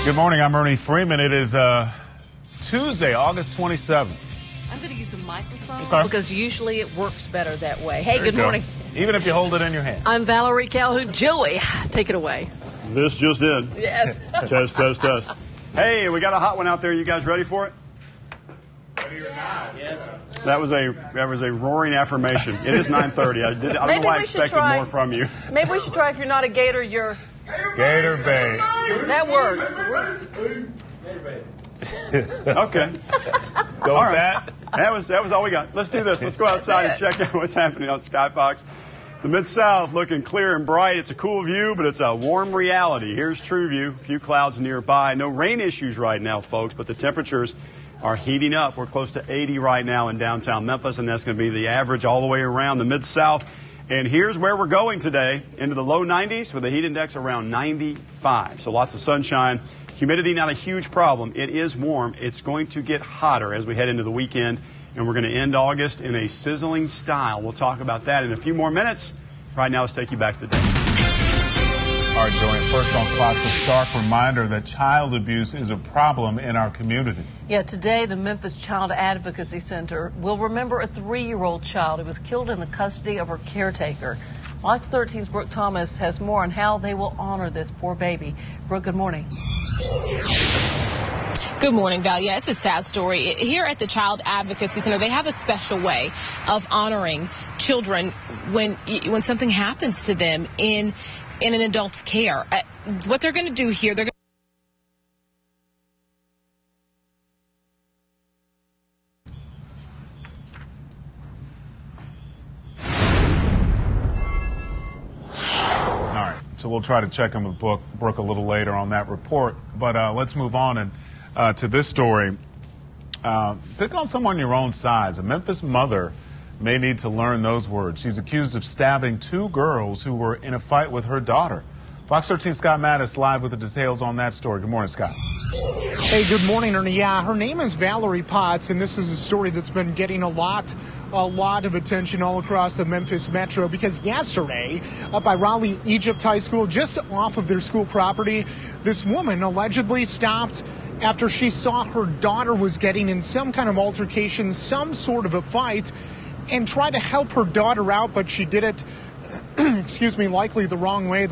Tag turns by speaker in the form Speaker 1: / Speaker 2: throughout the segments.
Speaker 1: Good morning, I'm Ernie Freeman. It is Tuesday, August 27th.
Speaker 2: I'm going to use a microphone
Speaker 3: because usually it works better that way. Hey, good morning.
Speaker 1: Even if you hold it in your hand.
Speaker 3: I'm Valerie Calhoun. Joey, take it away.
Speaker 4: This just in.
Speaker 3: Yes.
Speaker 4: Test, test, test. Hey, we got a hot one out there. You guys ready for it?
Speaker 1: Ready or not? Yes.
Speaker 4: That was a roaring affirmation. It is 9:30. I don't know why I expected more from you.
Speaker 3: Maybe we should try, if you're not a Gator, you're
Speaker 1: Gator Bay.
Speaker 3: That works.
Speaker 4: Okay.
Speaker 1: Go
Speaker 4: All
Speaker 1: with
Speaker 4: right.
Speaker 1: that.
Speaker 4: That was all we got. Let's do this. Let's go outside and check out what's happening on Skyfox. The Mid-South looking clear and bright. It's a cool view, but it's a warm reality. Here's true view. A few clouds nearby. No rain issues right now, folks, but the temperatures are heating up. We're close to 80 right now in downtown Memphis, and that's going to be the average all the way around the Mid-South. And here's where we're going today, into the low 90s with a heat index around 95. So lots of sunshine. Humidity, not a huge problem. It is warm. It's going to get hotter as we head into the weekend, and we're going to end August in a sizzling style. We'll talk about that in a few more minutes. Right now, let's take you back to the day.
Speaker 1: All right, Joey, first on Fox, a stark reminder that child abuse is a problem in our community.
Speaker 3: Yeah, today the Memphis Child Advocacy Center will remember a 3-year-old child who was killed in the custody of her caretaker. Fox 13's Brooke Thomas has more on how they will honor this poor baby. Brooke, good morning.
Speaker 5: Good morning, Val. Yeah, it's a sad story. Here at the Child Advocacy Center, they have a special way of honoring children when something happens to them in an adult's care. What they're going to do here, they're going
Speaker 1: So we'll try to check in with Brooke a little later on that report. But let's move on and to this story. Pick on someone your own size. A Memphis mother may need to learn those words. She's accused of stabbing 2 girls who were in a fight with her daughter. Fox 13 Scott Mattis live with the details on that story. Good morning, Scott.
Speaker 6: Hey, good morning, Ernie. Yeah, her name is Valerie Potts, and this is a story that's been getting a lot of attention all across the Memphis metro, because yesterday up by Raleigh Egypt High School, just off of their school property, this woman allegedly stopped after she saw her daughter was getting in some kind of altercation, some sort of a fight, and tried to help her daughter out, but she did it, excuse me, likely the wrong way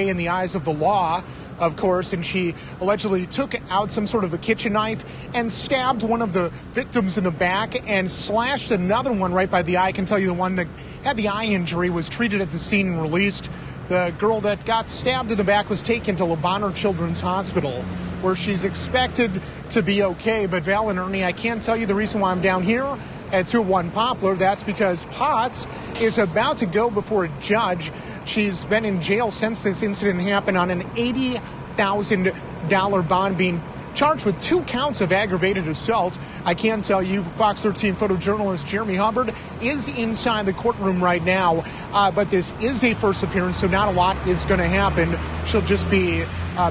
Speaker 6: in the eyes of the law, of course, and she allegedly took out some sort of a kitchen knife and stabbed one of the victims in the back and slashed another one right by the eye. I can tell you the one that had the eye injury was treated at the scene and released. The girl that got stabbed in the back was taken to LeBonner Children's Hospital, where she's expected to be okay. But Val and Ernie, I can't tell you the reason why I'm down here at 201 Poplar. That's because Potts is about to go before a judge. She's been in jail since this incident happened on an $80,000 bond, being charged with 2 counts of aggravated assault. I can tell you, Fox 13 photojournalist Jeremy Hubbard is inside the courtroom right now, but this is a first appearance, so not a lot is going to happen. She'll just be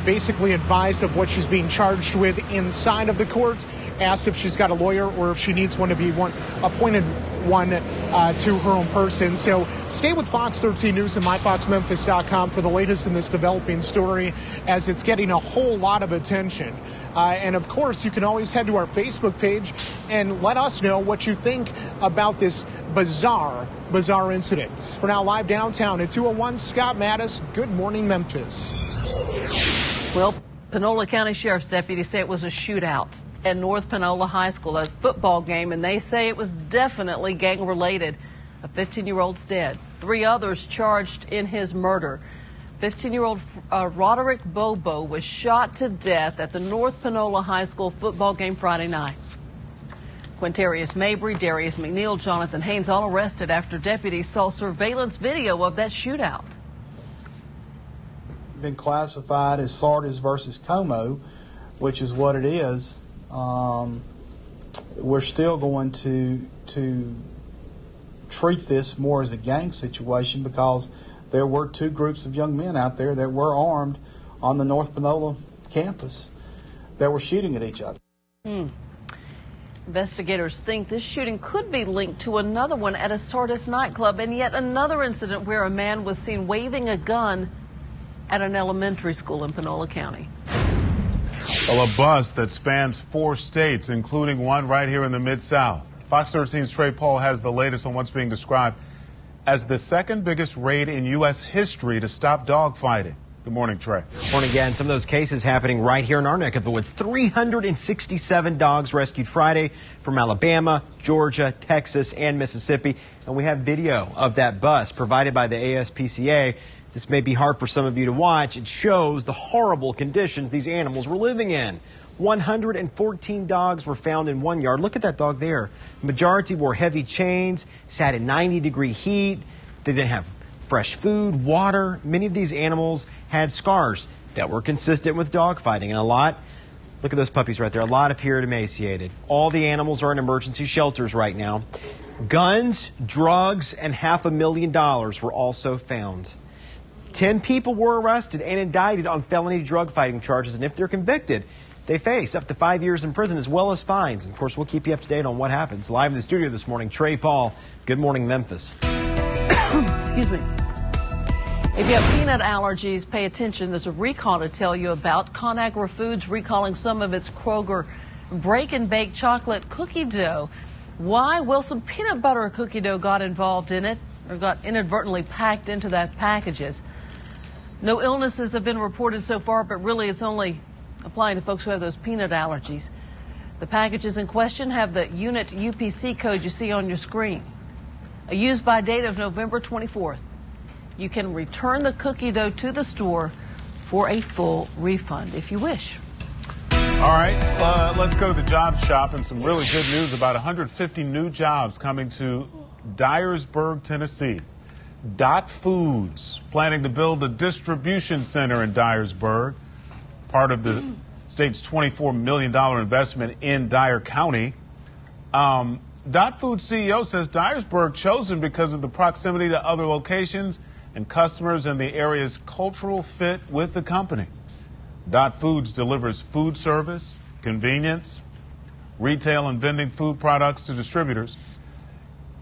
Speaker 6: basically advised of what she's being charged with inside of the court, asked if she's got a lawyer or if she needs one to be appointed to her own person. So stay with Fox 13 News and myfoxmemphis.com for the latest in this developing story, as it's getting a whole lot of attention. And of course, you can always head to our Facebook page and let us know what you think about this bizarre incident. For now, live downtown at 201, Scott Mattis. Good morning, Memphis.
Speaker 3: Well, Panola County Sheriff's deputies say it was a shootout at North Panola High School, a football game, and they say it was definitely gang-related. A 15-year-old's dead. 3 others charged in his murder. 15-year-old Roderick Bobo was shot to death at the North Panola High School football game Friday night. Quintarius Mabry, Darius McNeil, Jonathan Haynes all arrested after deputies saw surveillance video of that shootout.
Speaker 7: Been classified as Sardis versus Como, which is what it is. We're still going to treat this more as a gang situation, because there were 2 groups of young men out there that were armed on the North Panola campus that were shooting at each other.
Speaker 3: Investigators think this shooting could be linked to another one at a Sardis nightclub, and yet another incident where a man was seen waving a gun at an elementary school in Panola County.
Speaker 1: Well, a bust that spans 4 states, including one right here in the Mid-South. Fox 13's Trey Paul has the latest on what's being described as the second biggest raid in U.S. history to stop dogfighting. Good morning, Trey.
Speaker 8: Morning again. Some of those cases happening right here in our neck of the woods. 367 dogs rescued Friday from Alabama, Georgia, Texas, and Mississippi. And we have video of that bus provided by the ASPCA. This may be hard for some of you to watch. It shows the horrible conditions these animals were living in. 114 dogs were found in one yard. Look at that dog there. The majority wore heavy chains, sat in 90-degree heat. They didn't have fresh food, water. Many of these animals had scars that were consistent with dogfighting, and look at those puppies right there. A lot appeared emaciated. All the animals are in emergency shelters right now. Guns, drugs, and $500,000 were also found. 10 people were arrested and indicted on felony drug fighting charges, and if they're convicted, they face up to 5 years in prison as well as fines. And of course, we'll keep you up to date on what happens. Live in the studio this morning, Trey Paul. Good morning, Memphis.
Speaker 3: Excuse me. If you have peanut allergies, pay attention. There's a recall to tell you about. ConAgra Foods recalling some of its Kroger Break and Bake chocolate cookie dough. Why? Well, some peanut butter cookie dough got involved in it, or got inadvertently packed into that packages. No illnesses have been reported so far, but really it's only applying to folks who have those peanut allergies. The packages in question have the unit UPC code you see on your screen. A use-by date of November 24th. You can return the cookie dough to the store for a full refund if you wish.
Speaker 1: All right, let's go to the job shop and some really good news about 150 new jobs coming to Dyersburg, Tennessee. Dot Foods planning to build a distribution center in Dyersburg, part of the state's $24 million investment in Dyer County. Dot Foods CEO says Dyersburg chosen because of the proximity to other locations and customers and the area's cultural fit with the company. Dot Foods delivers food service, convenience, retail and vending food products to distributors.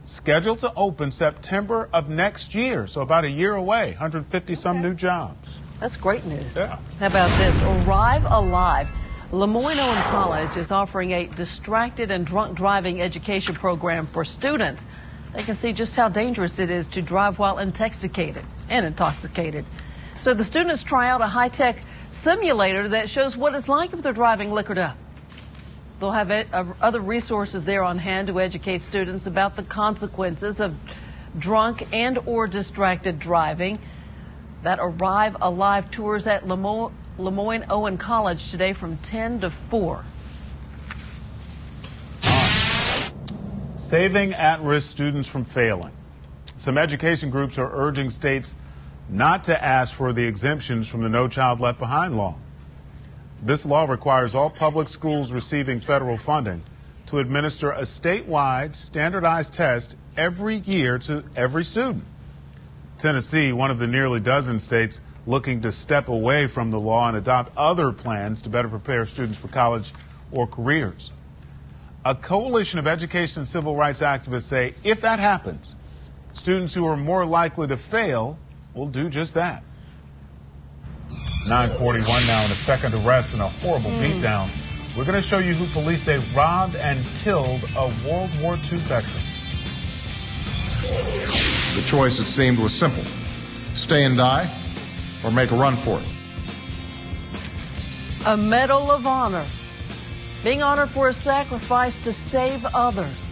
Speaker 1: Scheduled to open September of next year, so about a year away. 150-some new jobs.
Speaker 3: That's great news.
Speaker 1: Yeah.
Speaker 3: How about this? Arrive Alive. Lemoyne-Owen College is offering a distracted and drunk driving education program for students. They can see just how dangerous it is to drive while intoxicated. So the students try out a high-tech simulator that shows what it's like if they're driving liquored up. They'll have other resources there on hand to educate students about the consequences of drunk and or distracted driving. That Arrive Alive tours at Lemoyne-Owen College today from 10 to 4.
Speaker 1: Saving at-risk students from failing. Some education groups are urging states not to ask for the exemptions from the No Child Left Behind law. This law requires all public schools receiving federal funding to administer a statewide standardized test every year to every student. Tennessee, one of the nearly dozen states looking to step away from the law and adopt other plans to better prepare students for college or careers. A coalition of education and civil rights activists say if that happens, students who are more likely to fail will do just that. 9:41 now, and a second arrest and a horrible beatdown. We're going to show you who police say robbed and killed a World War II veteran.
Speaker 9: The choice, it seemed, was simple. Stay and die or make a run for it.
Speaker 3: A Medal of Honor. Being honored for a sacrifice to save others.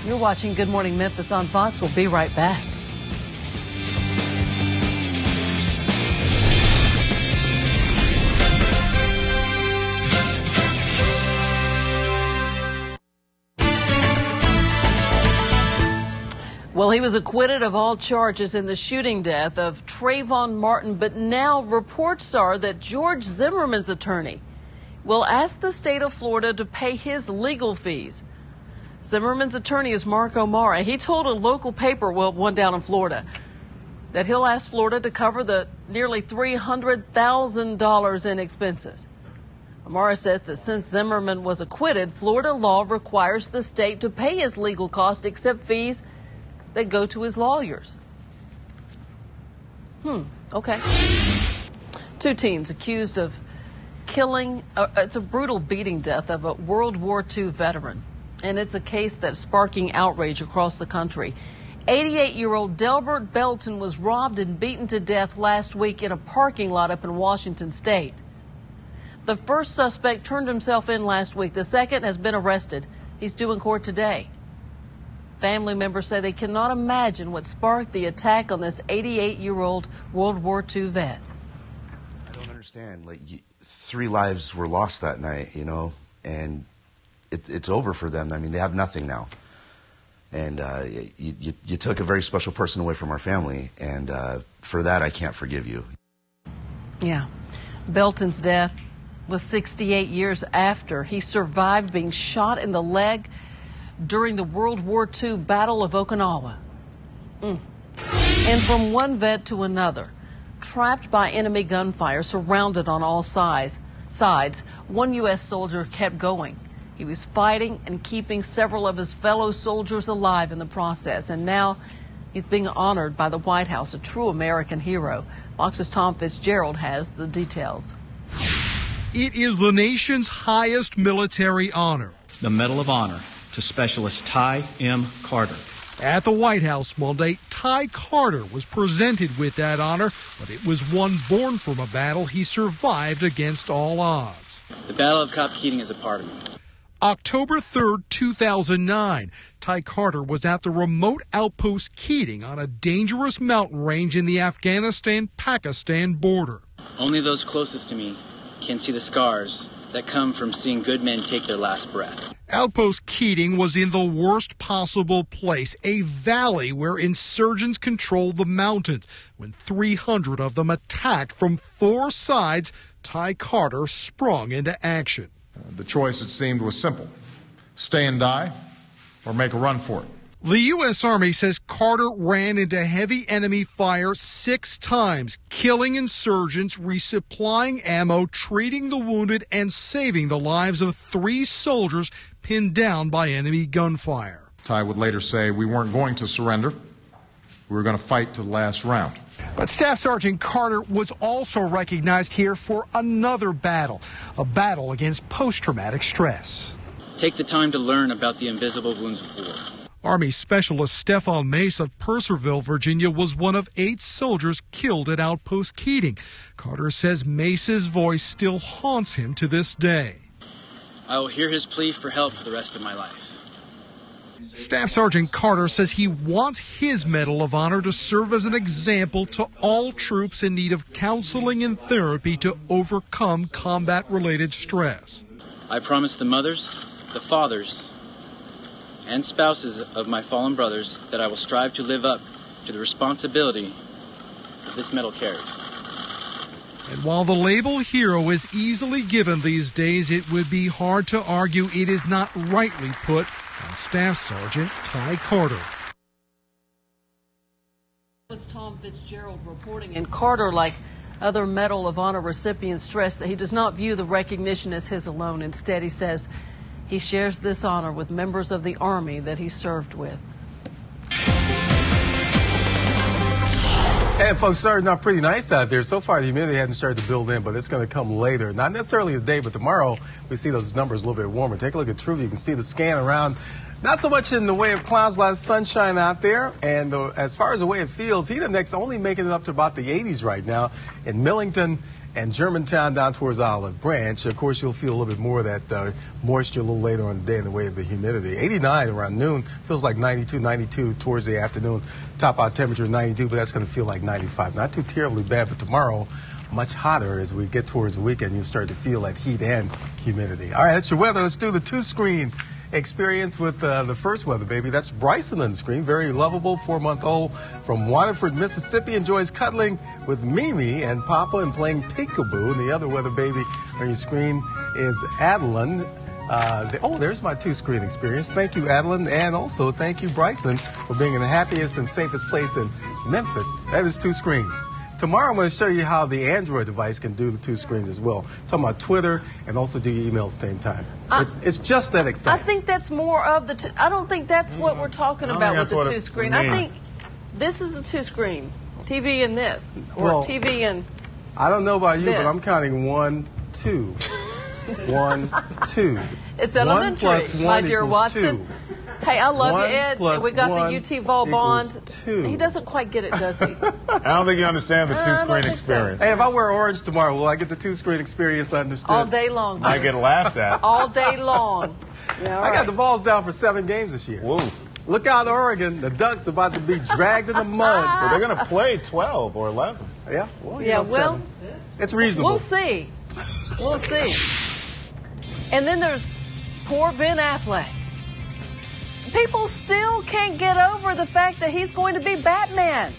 Speaker 3: You're watching Good Morning Memphis on Fox. We'll be right back. Well, he was acquitted of all charges in the shooting death of Trayvon Martin, but now reports are that George Zimmerman's attorney will ask the state of Florida to pay his legal fees. Zimmerman's attorney is Mark O'Mara. He told a local paper, well, one down in Florida, that he'll ask Florida to cover the nearly $300,000 in expenses. O'Mara says that since Zimmerman was acquitted, Florida law requires the state to pay his legal costs except fees that go to his lawyers. Okay. 2 teens accused of it's a brutal beating death of a World War II veteran. And it's a case that's sparking outrage across the country. 88-year-old Delbert Belton was robbed and beaten to death last week in a parking lot up in Washington State. The first suspect turned himself in last week. The second has been arrested. He's due in court today. Family members say they cannot imagine what sparked the attack on this 88-year-old World War II vet.
Speaker 10: I don't understand. Like, 3 lives were lost that night, you know, and it's over for them. I mean, they have nothing now. And you took a very special person away from our family, and for that, I can't forgive you.
Speaker 3: Yeah. Belton's death was 68 years after he survived being shot in the leg during the World War II Battle of Okinawa. And from one vet to another, trapped by enemy gunfire, surrounded on all sides, one U.S. soldier kept going. He was fighting and keeping several of his fellow soldiers alive in the process. And now he's being honored by the White House, a true American hero. Fox's Tom Fitzgerald has the details.
Speaker 11: It is the nation's highest military honor,
Speaker 12: the Medal of Honor to Specialist Ty M. Carter.
Speaker 11: At the White House Monday, Ty Carter was presented with that honor, but it was one born from a battle he survived against all odds.
Speaker 12: The Battle of Cop Keating is a part of me.
Speaker 11: October 3rd, 2009, Ty Carter was at the remote outpost Keating on a dangerous mountain range in the Afghanistan-Pakistan border.
Speaker 12: Only those closest to me can see the scars that come from seeing good men take their last breath.
Speaker 11: Outpost Keating was in the worst possible place, a valley where insurgents controlled the mountains. When 300 of them attacked from 4 sides, Ty Carter sprung into action.
Speaker 9: The choice, it seemed, was simple. Stay and die or make a run for it.
Speaker 11: The U.S. Army says Carter ran into heavy enemy fire 6 times, killing insurgents, resupplying ammo, treating the wounded, and saving the lives of 3 soldiers pinned down by enemy gunfire.
Speaker 9: Ty would later say, we weren't going to surrender. We were going to fight to the last round.
Speaker 11: But Staff Sergeant Carter was also recognized here for another battle, a battle against post-traumatic stress.
Speaker 12: Take the time to learn about the invisible wounds of war.
Speaker 11: Army Specialist Stefan Mace of Purcellville, Virginia, was one of 8 soldiers killed at Outpost Keating. Carter says Mace's voice still haunts him to this day.
Speaker 12: I will hear his plea for help for the rest of my life.
Speaker 11: Staff Sergeant Carter says he wants his Medal of Honor to serve as an example to all troops in need of counseling and therapy to overcome combat-related stress.
Speaker 12: I promise the mothers, the fathers, and spouses of my fallen brothers that I will strive to live up to the responsibility that this medal carries.
Speaker 11: And while the label hero is easily given these days, it would be hard to argue it is not rightly put on Staff Sergeant Ty Carter.
Speaker 3: That was Tom Fitzgerald reporting. And Carter, like other Medal of Honor recipients, stressed that he does not view the recognition as his alone. Instead, he says he shares this honor with members of the Army that he served with.
Speaker 13: And folks, starting out pretty nice out there. So far, the humidity hasn't started to build in, but it's going to come later. Not necessarily today, but tomorrow we see those numbers a little bit warmer. Take a look at True View. You can see the scan around. Not so much in the way of clouds, a lot of sunshine out there. And as far as the way it feels, heat index only making it up to about the 80s right now in Millington and Germantown down towards Olive Branch. Of course, you'll feel a little bit more of that moisture a little later on in the day in the way of the humidity. 89 around noon, feels like 92 towards the afternoon. Top out temperature 92, but that's going to feel like 95. Not too terribly bad, but tomorrow much hotter as we get towards the weekend. You'll start to feel that heat and humidity. All right, that's your weather. Let's do the 2-screen experience with the first weather baby. That's Bryson on the screen, very lovable 4-month-old from Waterford, Mississippi, enjoys cuddling with Mimi and Papa and playing peekaboo. And the other weather baby on your screen is Adeline. There's my 2-screen experience. Thank you, Adeline, and also thank you, Bryson, for being in the happiest and safest place in Memphis. That is 2 screens. Tomorrow I'm going to show you how the Android device can do the 2 screens as well. Talking about Twitter and also do your email at the same time. It's just that exciting.
Speaker 3: I think that's more of the I don't think that's what we're talking about with the 2-screen. I think this is the 2-screen. TV and this. Or TV and
Speaker 13: I don't know about you,
Speaker 3: this.
Speaker 13: but I'm counting 1, 2. 1, 2.
Speaker 3: It's elementary,
Speaker 13: 1 plus 1
Speaker 3: my dear
Speaker 13: equals
Speaker 3: Watson.
Speaker 13: 2.
Speaker 3: Hey, I love
Speaker 13: 1
Speaker 3: you, Ed.
Speaker 13: plus
Speaker 3: We got
Speaker 13: 1
Speaker 3: the UT Vol
Speaker 13: equals
Speaker 3: Bond.
Speaker 13: 2.
Speaker 3: He doesn't quite get it, does he?
Speaker 1: I don't think you understand the two-screen experience.
Speaker 13: Hey, if I wear orange tomorrow, will I get the two-screen experience understood?
Speaker 3: All day long.
Speaker 1: I get laughed at.
Speaker 3: All day long. Yeah,
Speaker 13: I got the balls down for 7 games this year.
Speaker 1: Whoa.
Speaker 13: Look out, Oregon. The Ducks are about to be dragged in the mud.
Speaker 1: Well, they're going to play 12 or 11.
Speaker 13: Yeah? Well,
Speaker 3: Yeah, well,
Speaker 13: 7. It's reasonable.
Speaker 3: We'll see. We'll see. And then there's poor Ben Affleck. People still can't get over the fact that he's going to be Batman.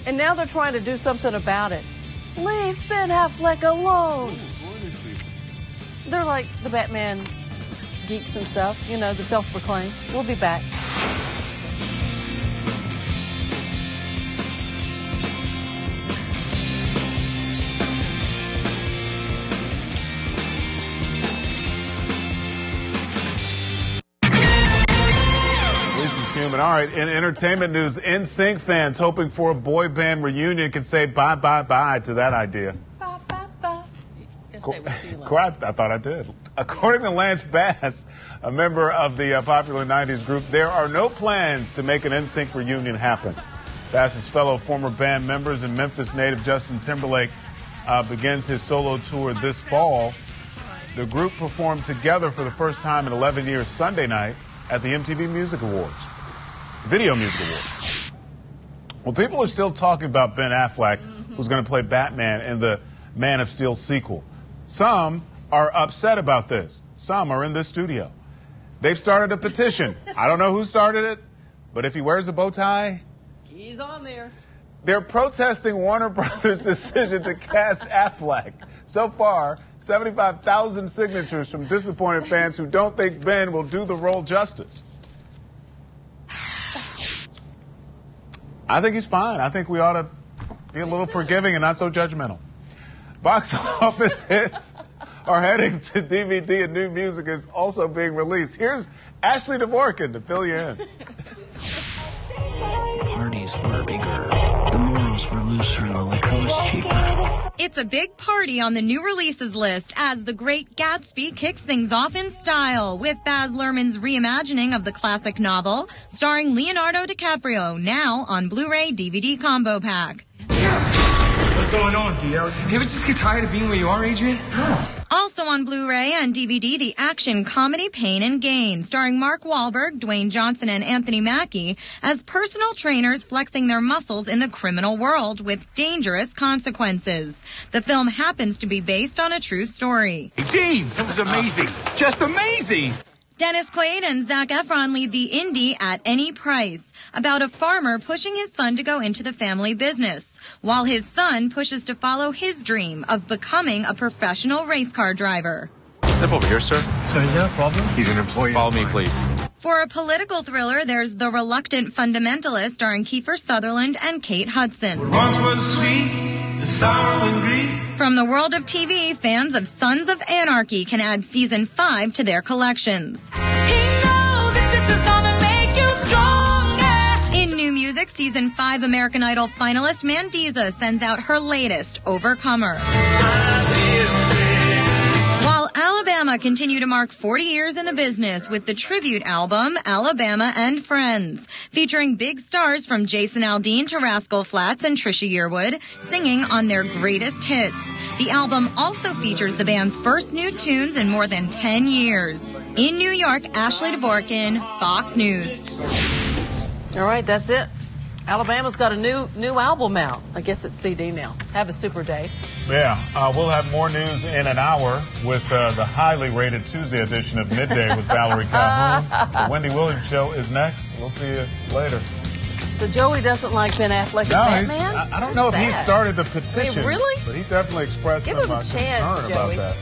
Speaker 3: And now they're trying to do something about it. Leave Ben Affleck alone. They're like the Batman geeks and stuff, you know, the self-proclaimed. We'll be back.
Speaker 1: Human. All right, in entertainment news, NSYNC fans hoping for a boy band reunion can say bye, bye, bye to that idea.
Speaker 3: Bye, bye, bye. Just say what you like.
Speaker 1: I thought I did. According to Lance Bass, a member of the popular 90s group, there are no plans to make an NSYNC reunion happen. Bass's fellow former band members and Memphis native Justin Timberlake begins his solo tour this fall. The group performed together for the first time in 11 years Sunday night at the MTV Music Awards. Video Music Awards. Well, people are still talking about Ben Affleck, who's going to play Batman in the Man of Steel sequel. Some are upset about this. Some are in this studio. They've started a petition. I don't know who started it, but if he wears a bow tie,
Speaker 3: he's on there.
Speaker 1: They're protesting Warner Brothers' decision to cast Affleck. So far, 75,000 signatures from disappointed fans who don't think Ben will do the role justice. I think he's fine. I think we ought to be a little forgiving and not so judgmental. Box office hits are heading to DVD and new music is also being released. Here's Ashley Dvorkin to fill you in.
Speaker 14: Parties were bigger, the morals were looser, and the liquor was cheaper.
Speaker 15: It's a big party on the new releases list as The Great Gatsby kicks things off in style with Baz Luhrmann's reimagining of the classic novel, starring Leonardo DiCaprio, now on Blu-ray DVD combo pack.
Speaker 16: What's going on, DL? Hey, was just get tired of being where you are, Adrian? No.
Speaker 15: Also on Blu-ray and DVD, the action comedy Pain and Gain, starring Mark Wahlberg, Dwayne Johnson, and Anthony Mackie as personal trainers flexing their muscles in the criminal world with dangerous consequences. The film happens to be based on a true story.
Speaker 16: Hey, Dean, that was amazing. Just amazing.
Speaker 15: Dennis Quaid and Zac Efron lead the indie At Any Price, about a farmer pushing his son to go into the family business, while his son pushes to follow his dream of becoming a professional race car driver.
Speaker 17: Step over here, sir.
Speaker 14: So is there a problem?
Speaker 17: He's an employee. Follow me, please.
Speaker 15: For a political thriller, there's The Reluctant Fundamentalist, starring Kiefer Sutherland and Kate Hudson.
Speaker 16: Once was sweet, the sorrow and grief.
Speaker 15: From the world of TV, fans of Sons of Anarchy can add Season 5 to their collections. In new music, Season 5 American Idol finalist Mandiza sends out her latest, Overcomer. While Alabama continue to mark 40 years in the business with the tribute album, Alabama and Friends, featuring big stars from Jason Aldean to Rascal Flatts and Trisha Yearwood, singing on their greatest hits. The album also features the band's first new tunes in more than 10 years. In New York, Ashley Dvorkin, Fox News.
Speaker 3: All right, that's it. Alabama's got a new album out. I guess it's CD now. Have a super day.
Speaker 1: Yeah, we'll have more news in an hour with the highly rated Tuesday edition of Midday with Valerie Calhoun. The Wendy Williams Show is next. We'll see you later.
Speaker 3: So Joey doesn't like Ben Affleck as Batman?
Speaker 1: I don't know if he started the petition.
Speaker 3: Wait, really?
Speaker 1: But he definitely expressed some concern about that.